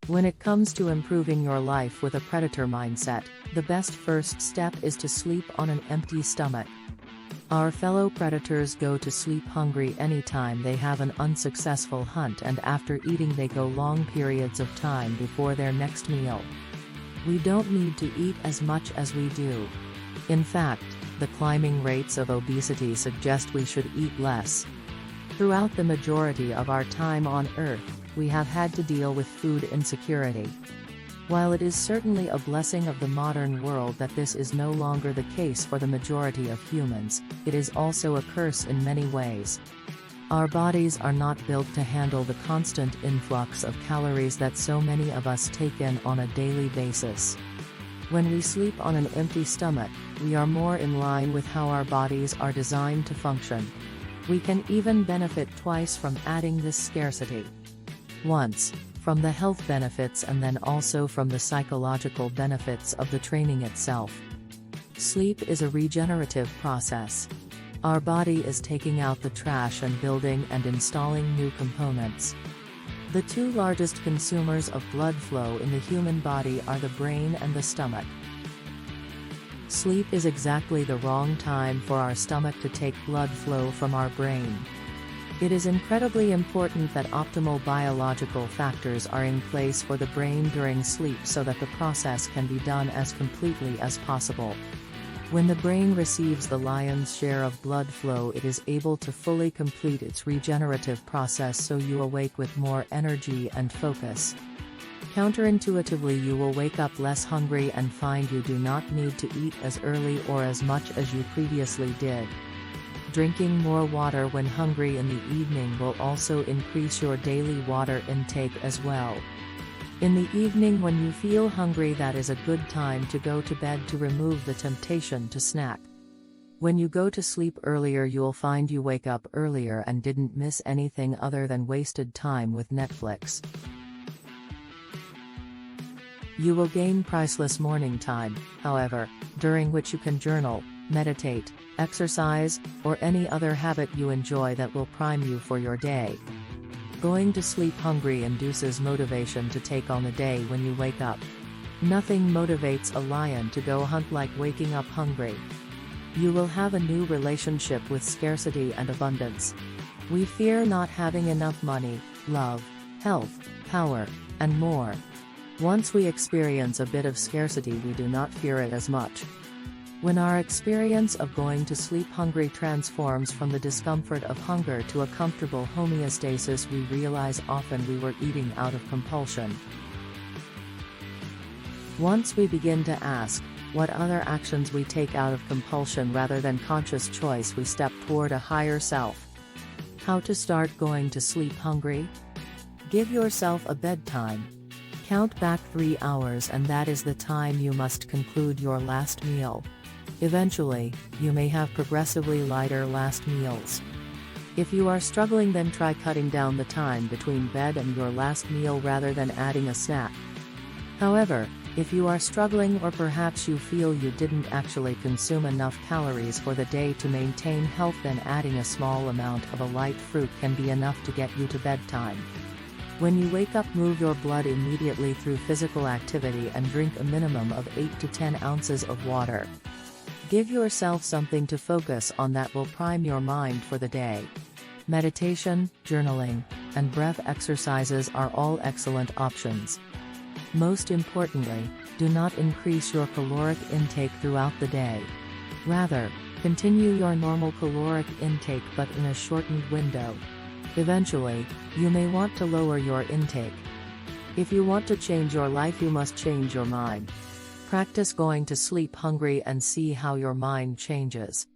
When it comes to improving your life with a predator mindset, the best first step is to sleep on an empty stomach. Our fellow predators go to sleep hungry anytime they have an unsuccessful hunt, and after eating they go long periods of time before their next meal. We don't need to eat as much as we do. In fact, the climbing rates of obesity suggest we should eat less. Throughout the majority of our time on Earth, we have had to deal with food insecurity. While it is certainly a blessing of the modern world that this is no longer the case for the majority of humans, it is also a curse in many ways. Our bodies are not built to handle the constant influx of calories that so many of us take in on a daily basis. When we sleep on an empty stomach, we are more in line with how our bodies are designed to function. We can even benefit twice from adding this scarcity. Once, from the health benefits, and then also from the psychological benefits of the training itself. Sleep is a regenerative process. Our body is taking out the trash and building and installing new components. The two largest consumers of blood flow in the human body are the brain and the stomach. Sleep is exactly the wrong time for our stomach to take blood flow from our brain. It is incredibly important that optimal biological factors are in place for the brain during sleep so that the process can be done as completely as possible. When the brain receives the lion's share of blood flow, it is able to fully complete its regenerative process, so you awake with more energy and focus. Counterintuitively, you will wake up less hungry and find you do not need to eat as early or as much as you previously did. Drinking more water when hungry in the evening will also increase your daily water intake as well. In the evening when you feel hungry, that is a good time to go to bed to remove the temptation to snack. When you go to sleep earlier, you'll find you wake up earlier and didn't miss anything other than wasted time with Netflix. You will gain priceless morning time, however, during which you can journal, meditate, exercise, or any other habit you enjoy that will prime you for your day. Going to sleep hungry induces motivation to take on the day when you wake up. Nothing motivates a lion to go hunt like waking up hungry. You will have a new relationship with scarcity and abundance. We fear not having enough money, love, health, power, and more. Once we experience a bit of scarcity, we do not fear it as much. When our experience of going to sleep hungry transforms from the discomfort of hunger to a comfortable homeostasis, we realize often we were eating out of compulsion. Once we begin to ask what other actions we take out of compulsion rather than conscious choice, we step toward a higher self. How to start going to sleep hungry? Give yourself a bedtime. Count back 3 hours, and that is the time you must conclude your last meal. Eventually, you may have progressively lighter last meals. If you are struggling, then try cutting down the time between bed and your last meal rather than adding a snack. However, if you are struggling, or perhaps you feel you didn't actually consume enough calories for the day to maintain health, then adding a small amount of a light fruit can be enough to get you to bedtime. When you wake up, move your blood immediately through physical activity and drink a minimum of 8 to 10 ounces of water. Give yourself something to focus on that will prime your mind for the day. Meditation, journaling, and breath exercises are all excellent options. Most importantly, do not increase your caloric intake throughout the day. Rather, continue your normal caloric intake, but in a shortened window. Eventually, you may want to lower your intake. If you want to change your life, you must change your mind. Practice going to sleep hungry and see how your mind changes.